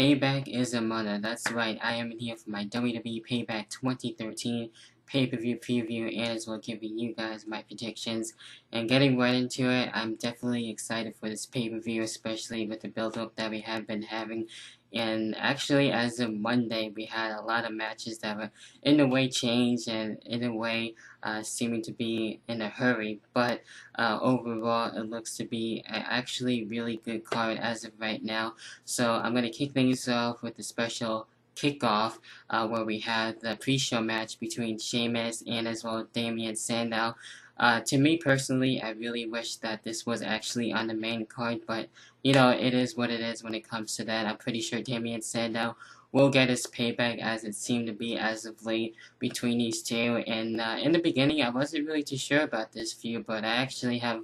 Payback is a mother. That's right. I am here for my WWE Payback 2013 pay-per-view preview and as well giving you guys my predictions. And getting right into it, I'm definitely excited for this pay-per-view, especially with the build-up that we have been having. And actually, as of Monday, we had a lot of matches that were in a way changed and in a way seeming to be in a hurry. But overall, it looks to be an actually really good card as of right now. So I'm going to kick things off with a special kickoff where we had the pre-show match between Sheamus and as well Damien Sandow. To me personally, I really wish that this was actually on the main card, but you know, it is what it is when it comes to that. I'm pretty sure Damien Sandow will get his payback as it seemed to be as of late between these two. And in the beginning, I wasn't really too sure about this feud, but I actually have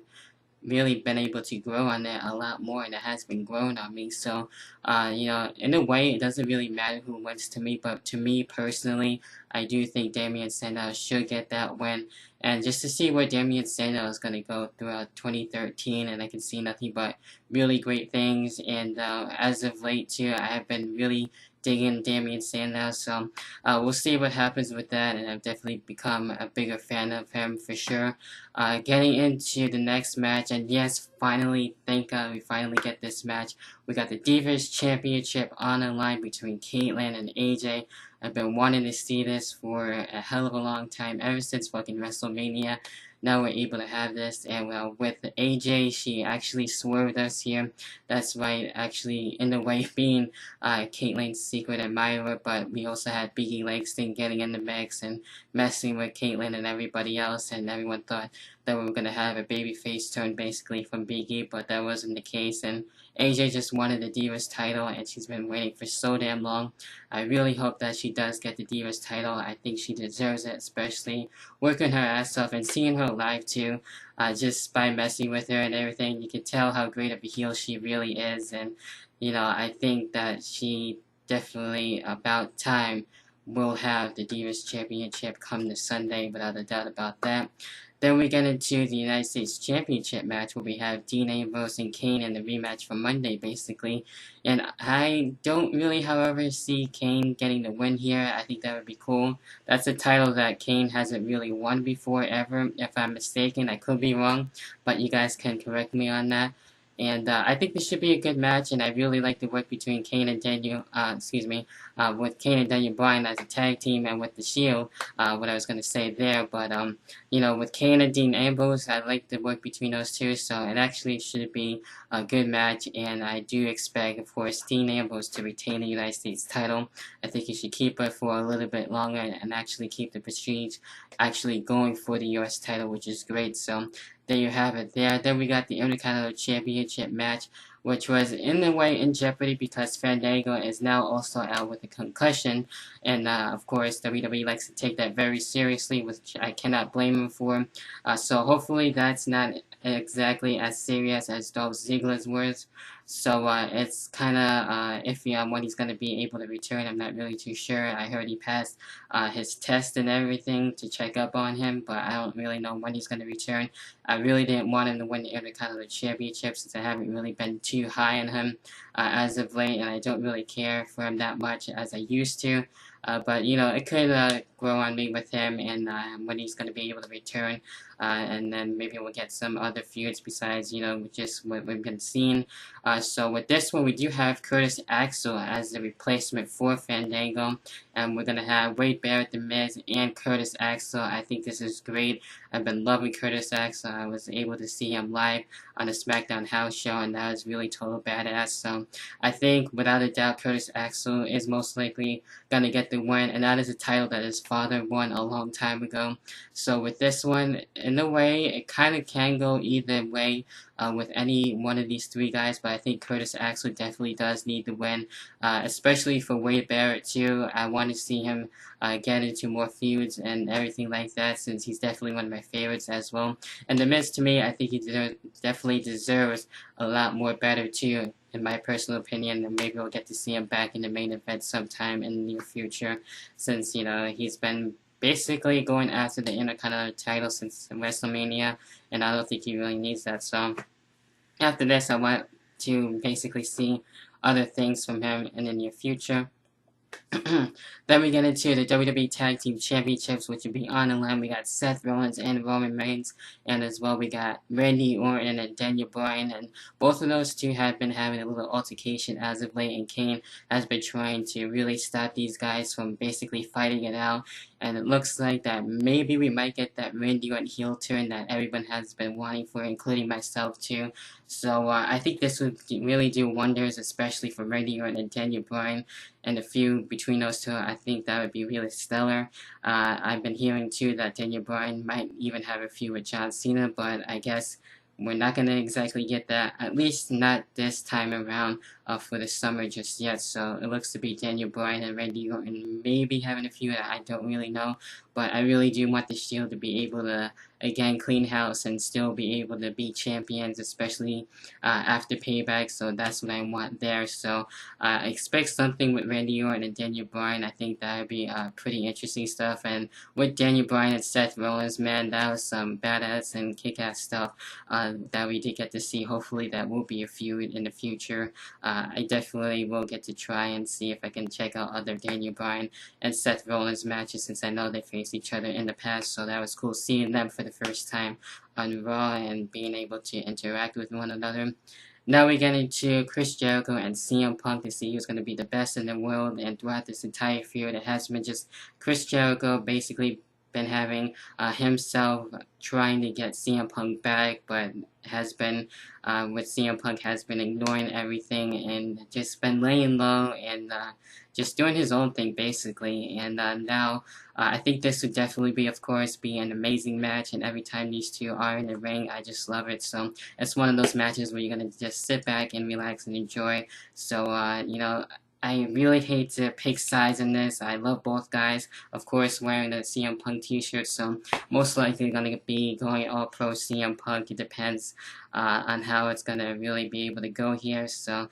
really been able to grow on that a lot more, and it has been growing on me. So you know, in a way it doesn't really matter who wins to me, but to me personally, I do think Damien Sandow should get that win. And just to see where Damien Sandow is going to go throughout 2013, and I can see nothing but really great things. And as of late too, I have been really digging Damien Sandow, so we'll see what happens with that, and I've definitely become a bigger fan of him for sure. Getting into the next match, and yes, finally, thank God we finally get this match. We got the Divas Championship on the line between Caitlyn and AJ. I've been wanting to see this for a hell of a long time, ever since fucking WrestleMania. Now we're able to have this, and well, with AJ, she actually swerved us here. That's right, actually, in a way, being Caitlyn's secret admirer, but we also had Biggie Langston getting in the mix and messing with Caitlyn and everybody else, and everyone thought that we were going to have a babyface turn basically from Biggie, but that wasn't the case, and AJ just wanted the Divas title, and she's been waiting for so damn long. I really hope that she does get the Divas title. I think she deserves it, especially working her ass off and seeing her live too. Just by messing with her and everything, you can tell how great of a heel she really is, and you know, I think that she definitely about time will have the Divas Championship come this Sunday, without a doubt about that. Then we get into the United States Championship match where we have Dean Ambrose and Kane in the rematch from Monday, basically. And I don't really, however, see Kane getting the win here. I think that would be cool. That's a title that Kane hasn't really won before, ever. If I'm mistaken, I could be wrong, but you guys can correct me on that. And I think this should be a good match, and I really like the work between Kane and Daniel, with Kane and Daniel Bryan as a tag team, and with the Shield, what I was going to say there. But, you know, with Kane and Dean Ambrose, I like the work between those two, so it actually should be a good match, and I do expect, of course, Dean Ambrose to retain the United States title. I think he should keep it for a little bit longer and actually keep the prestige actually going for the US title, which is great. So there you have it there. Then we got the Intercontinental Championship match, which was in a way in jeopardy because Fandango is now also out with a concussion. And of course, WWE likes to take that very seriously, which I cannot blame him for. So hopefully that's not exactly as serious as Dolph Ziggler's was. So it's kind of iffy on when he's going to be able to return. I'm not really too sure. I heard he passed his test and everything to check up on him, but I don't really know when he's going to return. I really didn't want him to win the Intercontinental Championship since I haven't really been too high on him as of late, and I don't really care for him that much as I used to. But, you know, it could grow on me with him and when he's going to be able to return. And then maybe we'll get some other feuds besides, you know, just what we've been seeing. So with this one, we do have Curtis Axel as the replacement for Fandango. And we're going to have Wade Barrett, The Miz, and Curtis Axel. I think this is great. I've been loving Curtis Axel. I was able to see him live on the SmackDown House show, and that was really total badass. So I think, without a doubt, Curtis Axel is most likely going to get the win, and that is a title that his father won a long time ago. So with this one, in a way, it kind of can go either way with any one of these three guys, but I think Curtis Axel definitely does need the win, especially for Wade Barrett too. I want to see him get into more feuds and everything like that, since he's definitely one of my favorites as well. And The Miz, to me, I think he definitely deserves a lot more better too, in my personal opinion, and maybe we'll get to see him back in the main event sometime in the near future, since, you know, he's been basically going after the Intercontinental title since WrestleMania, and I don't think he really needs that. So after this, I want to basically see other things from him in the near future. Then we get into the WWE Tag Team Championships, which will be on the line. We got Seth Rollins and Roman Reigns, and as well we got Randy Orton and Daniel Bryan, and both of those two have been having a little altercation as of late, and Kane has been trying to really stop these guys from basically fighting it out, and it looks like that maybe we might get that Randy Orton heel turn that everyone has been wanting for, including myself too. So I think this would really do wonders, especially for Randy Orton and Daniel Bryan, and the feud between those two. I think that would be really stellar. I've been hearing too that Daniel Bryan might even have a feud with John Cena, but I guess we're not going to exactly get that, at least not this time around for the summer just yet. So it looks to be Daniel Bryan and Randy Orton maybe having a feud. I don't really know, but I really do want the Shield to be able to again clean house and still be able to be champions, especially after Payback. So that's what I want there. So expect something with Randy Orton and Daniel Bryan. I think that would be pretty interesting stuff. And with Daniel Bryan and Seth Rollins, man, that was some badass and kick-ass stuff that we did get to see. Hopefully that will be a feud in the future. I definitely will get to try and see if I can check out other Daniel Bryan and Seth Rollins matches, since I know they faced each other in the past. So that was cool seeing them for the first time on Raw and being able to interact with one another. Now we get into Chris Jericho and CM Punk to see who's going to be the best in the world, and throughout this entire feud it has been just Chris Jericho basically been having himself trying to get CM Punk back, but has been with CM Punk has been ignoring everything and just been laying low and just doing his own thing basically. And now I think this would definitely be, of course, be an amazing match, and every time these two are in the ring I just love it. So it's one of those matches where you're gonna just sit back and relax and enjoy. So you know, I really hate to pick sides in this. I love both guys, of course, wearing the CM Punk t-shirt, so most likely going to be going all pro CM Punk. It depends on how it's going to really be able to go here, so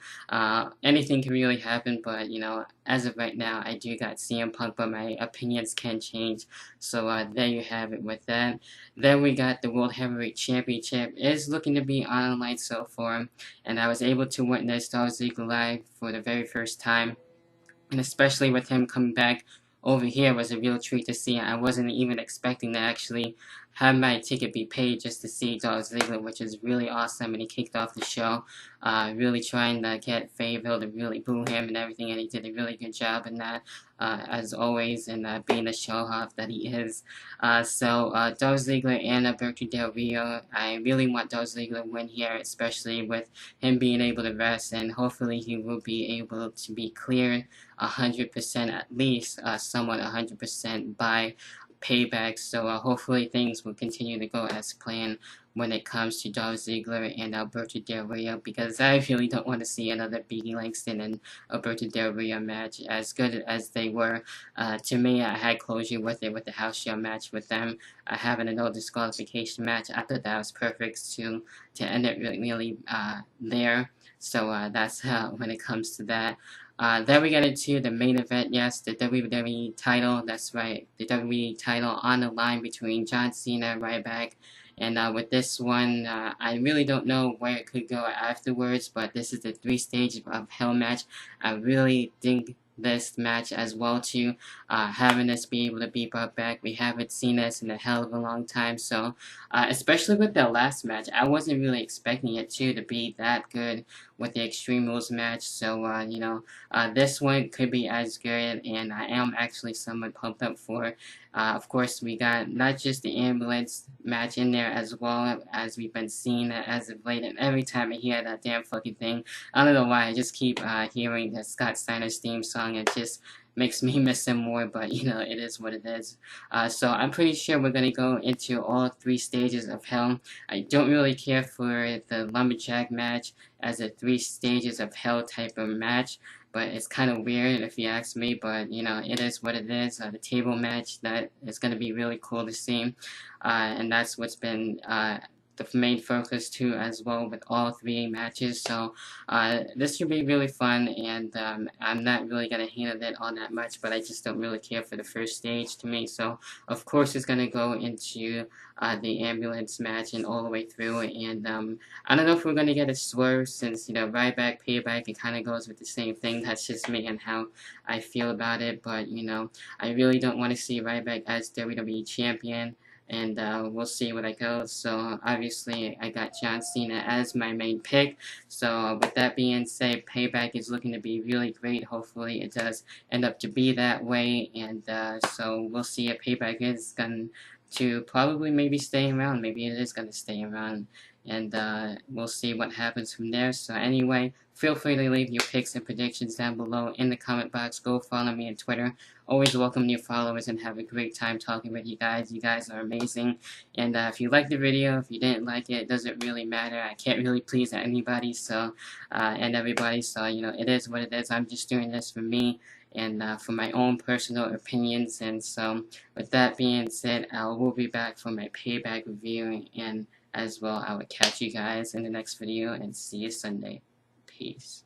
anything can really happen, but, you know, as of right now, I do got CM Punk, but my opinions can change, so there you have it with that. Then we got the World Heavyweight Championship. It is looking to be online so far, and I was able to witness Dolph Ziggler live for the very first time, and especially with him coming back over here was a real treat to see. I wasn't even expecting to actually have my ticket be paid just to see Dolph Ziggler, which is really awesome, and he kicked off the show really trying to get Fayetteville to really boo him and everything, and he did a really good job in that, as always, and being the show-off that he is. So Dolph Ziggler and Alberto Del Rio, I really want Dolph Ziggler to win here, especially with him being able to rest, and hopefully he will be able to be cleared 100%, at least somewhat 100% by Payback. So hopefully things will continue to go as planned when it comes to Dolph Ziggler and Alberto Del Rio, because I really don't want to see another Biggie Langston and Alberto Del Rio match. As good as they were, to me, I had closure with it with the house show match with them having a no disqualification match. I thought that was perfect to end it really there. So that's when it comes to that. Then we get into the main event, yes, the WWE title, that's right, the WWE title on the line between John Cena and Ryback. And with this one, I really don't know where it could go afterwards, but this is the 3 stages of Hell match. I really think this match as well too, having this be able to be brought back. We haven't seen this in a hell of a long time, so especially with the last match, I wasn't really expecting it to be that good with the Extreme Rules match. So you know, this one could be as good, and I am actually somewhat pumped up for it. Of course, we got not just the ambulance match in there, as well as we've been seeing as of late, and every time I hear that damn fucking thing, I don't know why, I just keep hearing the Scott Steiner's theme song. It just makes me miss him more, but you know, it is what it is. So I'm pretty sure we're going to go into all 3 stages of Hell. I don't really care for the Lumberjack match as a 3 stages of Hell type of match, but it's kind of weird if you ask me, but you know, it is what it is. The table match, that is going to be really cool to see, and that's what's been the main focus too as well with all 3 matches. So this should be really fun, and I'm not really gonna handle it all that much, but I just don't really care for the first stage to me. So of course it's gonna go into the ambulance match and all the way through, and I don't know if we're gonna get a swerve since Ryback, Payback, it kind of goes with the same thing. That's just me and how I feel about it, but I really don't want to see Ryback as WWE champion, and we'll see what I go. So obviously I got John Cena as my main pick. So with that being said, Payback is looking to be really great. Hopefully it does end up to be that way, and so we'll see if Payback is going to probably maybe stay around. Maybe it is going to stay around, and we'll see what happens from there. So anyway, feel free to leave your picks and predictions down below in the comment box. Go follow me on Twitter. Always welcome new followers and have a great time talking with you guys. You guys are amazing. And if you liked the video, if you didn't like it, it doesn't really matter. I can't really please anybody, so and everybody. So it is what it is. I'm just doing this for me and for my own personal opinions. And so with that being said, I will be back for my Payback review, and as well I will catch you guys in the next video and see you Sunday. Peace.